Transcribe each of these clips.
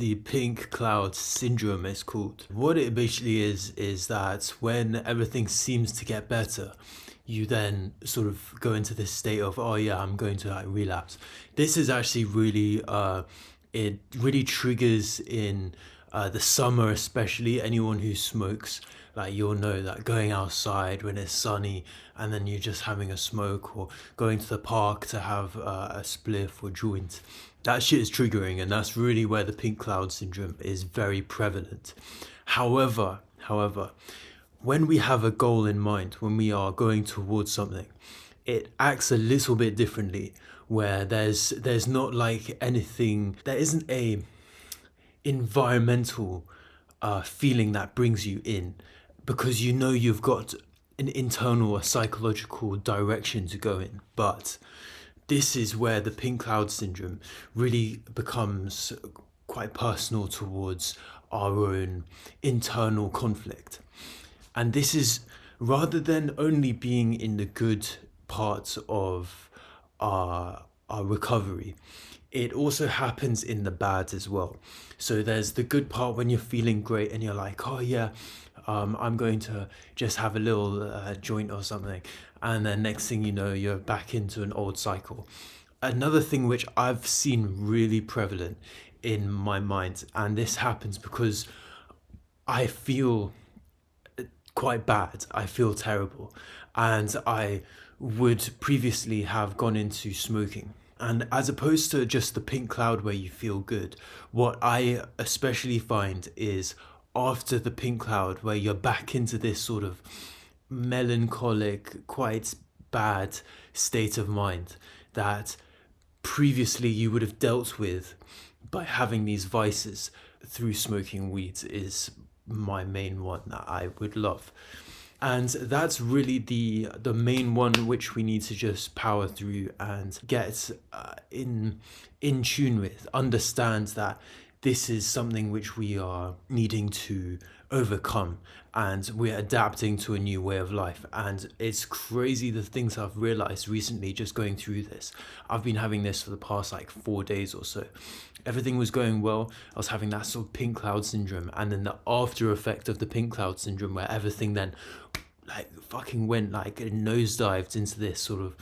the pink cloud syndrome, it's called. What it basically is that when everything seems to get better, you then sort of go into this state of, oh yeah, I'm going to like relapse. This is actually really it really triggers in the summer, especially anyone who smokes. Like, you'll know that going outside when it's sunny and then you're just having a smoke, or going to the park to have a spliff or joint, that shit is triggering, and that's really where the pink cloud syndrome is very prevalent. However, when we have a goal in mind, when we are going towards something, it acts a little bit differently, where there's not like anything, there isn't a environmental feeling that brings you in, because you know you've got an internal or psychological direction to go in. But this is where the pink cloud syndrome really becomes quite personal towards our own internal conflict. And this is, rather than only being in the good parts of our recovery, it also happens in the bad as well. So there's the good part when you're feeling great and you're like, oh yeah, I'm going to just have a little joint or something. And then next thing you know, you're back into an old cycle. Another thing which I've seen really prevalent in my mind, and this happens because I feel quite bad, I feel terrible, and I would previously have gone into smoking. And as opposed to just the pink cloud where you feel good, what I especially find is after the pink cloud where you're back into this sort of melancholic, quite bad state of mind that previously you would have dealt with by having these vices through smoking weed, is my main one that I would love. And that's really the main one which we need to just power through and get in tune with. Understand that this is something which we are needing to overcome, and we're adapting to a new way of life. And it's crazy the things I've realized recently just going through this. I've been having this for the past like 4 days or so. Everything was going well. I was having that sort of pink cloud syndrome, and then the after effect of the pink cloud syndrome where everything then like fucking went like nosedived into this sort of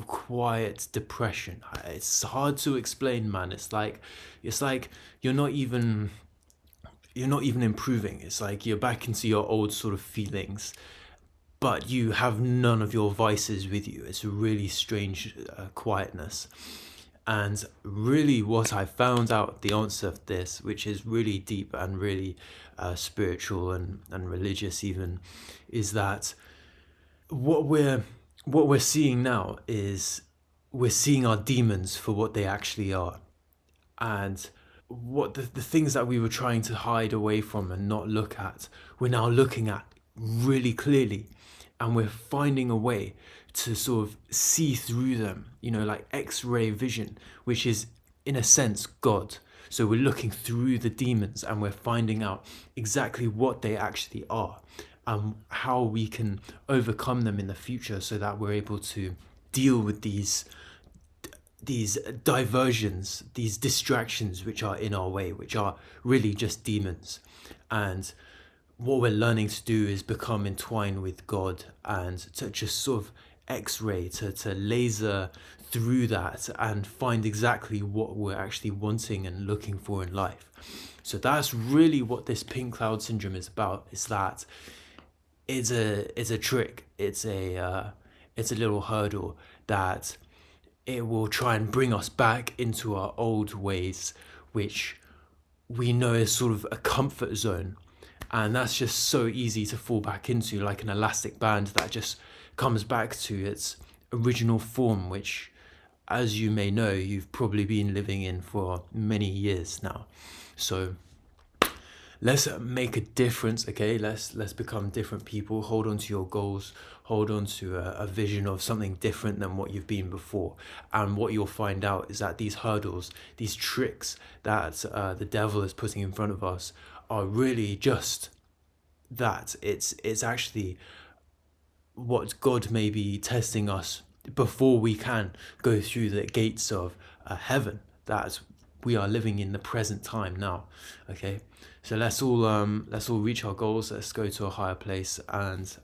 quiet depression. It's hard to explain, man. It's like you're not even improving. It's like you're back into your old sort of feelings, but you have none of your vices with you. It's a really strange quietness. And really what I found out, the answer of this, which is really deep and really spiritual and religious even, is that what we're seeing now is we're seeing our demons for what they actually are. And what the things that we were trying to hide away from and not look at, we're now looking at really clearly, and we're finding a way to sort of see through them, like X-ray vision, which is in a sense God. So we're looking through the demons and we're finding out exactly what they actually are and how we can overcome them in the future, so that we're able to deal with these diversions, these distractions which are in our way, which are really just demons. And what we're learning to do is become entwined with God and to just sort of X-ray, to laser through that and find exactly what we're actually wanting and looking for in life. So that's really what this pink cloud syndrome is about. Is that it's a trick. It's a little hurdle that it will try and bring us back into our old ways, which we know is sort of a comfort zone. And that's just so easy to fall back into, like an elastic band that just comes back to its original form, which, as you may know, you've probably been living in for many years now. So let's make a difference, okay? Let's become different people. Hold on to your goals. Hold on to a vision of something different than what you've been before. And what you'll find out is that these hurdles, these tricks that the devil is putting in front of us are really just that. It's actually what God may be testing us before we can go through the gates of heaven. That's we are living in the present time now. Okay, so let's all reach our goals. Let's go to a higher place, and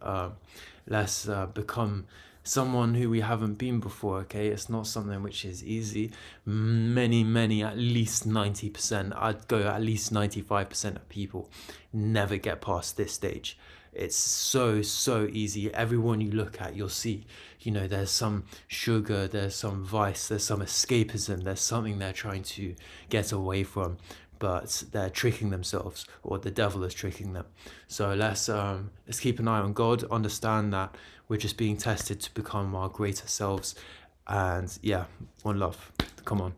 let's become someone who we haven't been before. Okay, it's not something which is easy. Many, at least 90%, I'd go at least 95% of people never get past this stage. It's so easy. Everyone you look at, you'll see, there's some sugar, there's some vice, there's some escapism, there's something they're trying to get away from, but they're tricking themselves, or the devil is tricking them. So let's keep an eye on God, understand that we're just being tested to become our greater selves, and yeah, one love. Come on.